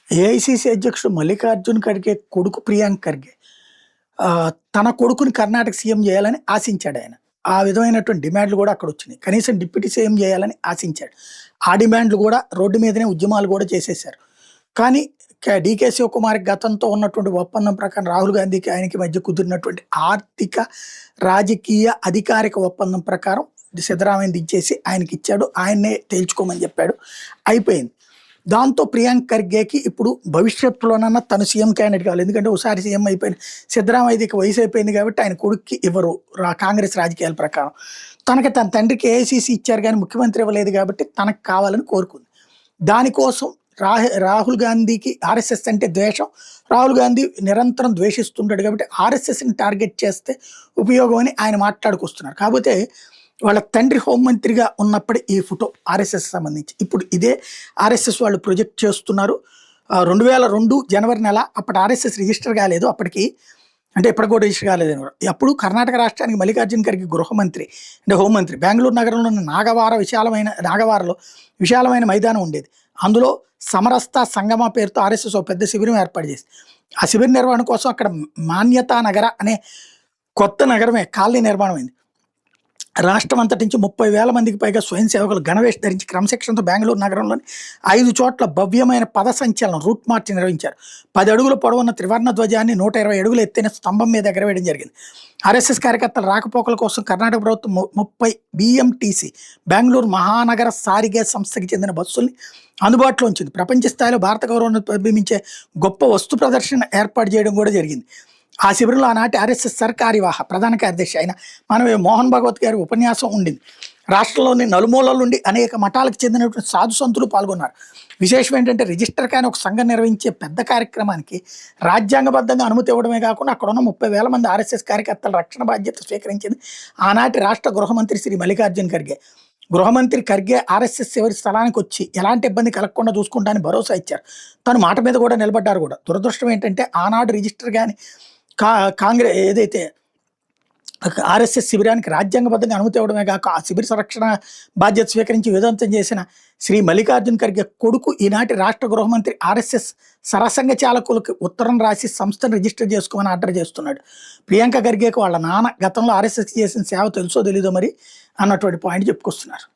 AICC అధ్యక్షుడు మల్లికార్జున్ ఖర్గే కొడుకు ప్రియాంక్ ఖర్గే తన కొడుకుని కర్ణాటక సీఎం చేయాలని ఆశించాడు ఆయన. ఆ విధమైనటువంటి డిమాండ్లు కూడా అక్కడ వచ్చినాయి. కనీసం డిప్యూటీ సీఎం చేయాలని ఆశించాడు. ఆ డిమాండ్లు కూడా రోడ్డు మీదనే ఉద్యమాలు కూడా చేసేశారు. కానీ డీకే శివకుమార్ గతంతో ఉన్నటువంటి ఒప్పందం ప్రకారం రాహుల్ గాంధీకి ఆయనకి మధ్య కుదిరినటువంటి ఆర్థిక, రాజకీయ, అధికారిక ఒప్పందం ప్రకారం సిద్ధరామయ్యని దించేసి ఆయనకి ఇచ్చాడు. ఆయన్నే తేల్చుకోమని చెప్పాడు. అయిపోయింది. దాంతో ప్రియాంక్ ఖర్గేకి ఇప్పుడు భవిష్యత్తులోనన్నా తను సీఎం క్యాండిడేట్ కావాలి. ఎందుకంటే ఒకసారి సీఎం అయిపోయిన సిద్ధరామయ్యకి వయసు అయిపోయింది కాబట్టి ఆయన కొడుక్కి ఇవ్వరు కాంగ్రెస్ రాజకీయాల ప్రకారం. తనకి తన తండ్రికి ఏఐసీసీ ఇచ్చారు కానీ ముఖ్యమంత్రి ఇవ్వలేదు కాబట్టి తనకు కావాలని కోరుకుంది. దానికోసం రాహుల్ గాంధీకి ఆర్ఎస్ఎస్ అంటే ద్వేషం. రాహుల్ గాంధీ నిరంతరం ద్వేషిస్తుంటాడు కాబట్టి ఆర్ఎస్ఎస్ని టార్గెట్ చేస్తే ఉపయోగం అని ఆయన మాట్లాడుకొస్తున్నారు. కాకపోతే వాళ్ళ తండ్రి హోంమంత్రిగా ఉన్నప్పుడు ఈ ఫోటో ఆర్ఎస్ఎస్ సంబంధించి ఇప్పుడు ఇదే ఆర్ఎస్ఎస్ వాళ్ళు ప్రొజెక్ట్ చేస్తున్నారు. 2002 జనవరి నెల అప్పటి ఆర్ఎస్ఎస్ రిజిస్టర్ కాలేదు. అప్పటికి అంటే ఎప్పటికి కూడా రిజిస్టర్ కాలేదని కూడా. అప్పుడు కర్ణాటక రాష్ట్రానికి మల్లికార్జున్ ఖర్గే గృహమంత్రి అంటే హోంమంత్రి. బెంగళూరు నగరంలోని నాగవారలో విశాలమైన మైదానం ఉండేది. అందులో సమరస్త సంగమ పేరుతో ఆర్ఎస్ఎస్ ఒక పెద్ద శిబిరం ఏర్పాటు చేసింది. ఆ శిబిర నిర్వహణ కోసం అక్కడ మాన్యతా నగర అనే కొత్త నగరమే కాలనీ నిర్మాణం అయింది. రాష్ట్రం అంతటి నుంచి 30,000 మందికి పైగా స్వయం సేవకులు గణవేష్ ధరించి క్రమశిక్షణతో బెంగళూరు నగరంలోని 5 చోట్ల భవ్యమైన పద సంచలనం రూట్ మార్చ్ నిర్వహించారు. 10 అడుగుల పొడవున్న త్రివర్ణ ధ్వజాన్ని 120 అడుగులు ఎత్తైన స్తంభం మీద ఎగరవేయడం జరిగింది. ఆర్ఎస్ఎస్ కార్యకర్తల రాకపోకల కోసం కర్ణాటక ప్రభుత్వం 30 BMTC బెంగళూరు మహానగర సారిగే సంస్థకి చెందిన బస్సుల్ని అందుబాటులో ఉంచింది. ప్రపంచ స్థాయిలో భారత గౌరవాన్ని ప్రతిబింబించే గొప్ప వస్తు ప్రదర్శన ఏర్పాటు చేయడం కూడా జరిగింది. ఆ శిబిరంలో ఆనాటి ఆర్ఎస్ఎస్ సర్కార్యవాహ ప్రధాన కార్యదర్శి అయిన మనమే మోహన్ భగవత్ గారి ఉపన్యాసం ఉండింది. రాష్ట్రంలోని నలుమూలల నుండి అనేక మఠాలకు చెందినటువంటి సాధు సంతులు పాల్గొన్నారు. విశేషం ఏంటంటే రిజిస్టర్ కానీ ఒక సంఘం నిర్వహించే పెద్ద కార్యక్రమానికి రాజ్యాంగబద్ధంగా అనుమతి ఇవ్వడమే కాకుండా అక్కడ ఉన్న 30,000 మంది ఆర్ఎస్ఎస్ కార్యకర్తల రక్షణ బాధ్యత స్వీకరించింది ఆనాటి రాష్ట్ర గృహమంత్రి శ్రీ మల్లికార్జున్ ఖర్గే. గృహమంత్రి ఖర్గే ఆర్ఎస్ఎస్ చివరి స్థలానికి వచ్చి ఎలాంటి ఇబ్బంది కలగకుండా చూసుకుంటానని భరోసా ఇచ్చారు. తను మాట మీద కూడా నిలబడ్డారు కూడా. దురదృష్టం ఏంటంటే ఆనాడు రిజిస్టర్ కానీ కాంగ్రెస్ ఏదైతే ఆర్ఎస్ఎస్ శిబిరానికి రాజ్యాంగబద్ధంగా అనుమతి ఇవ్వడమే కాక ఆ శిబిర సంరక్షణ బాధ్యత స్వీకరించి విధ్వంసం చేసిన శ్రీ మల్లికార్జున్ ఖర్గే కొడుకు ఈనాటి రాష్ట్ర గృహమంత్రి ఆర్ఎస్ఎస్ సరసంగ చాలకులకు ఉత్తరం రాసి సంస్థను రిజిస్టర్ చేసుకోమని ఆర్డర్ చేస్తున్నాడు. ప్రియాంక ఖర్గేకు వాళ్ళ నాన్న గతంలో ఆర్ఎస్ఎస్ చేసిన సేవ తెలుసో తెలీదో మరి అన్నటువంటి పాయింట్ చెప్పుకొస్తున్నారు.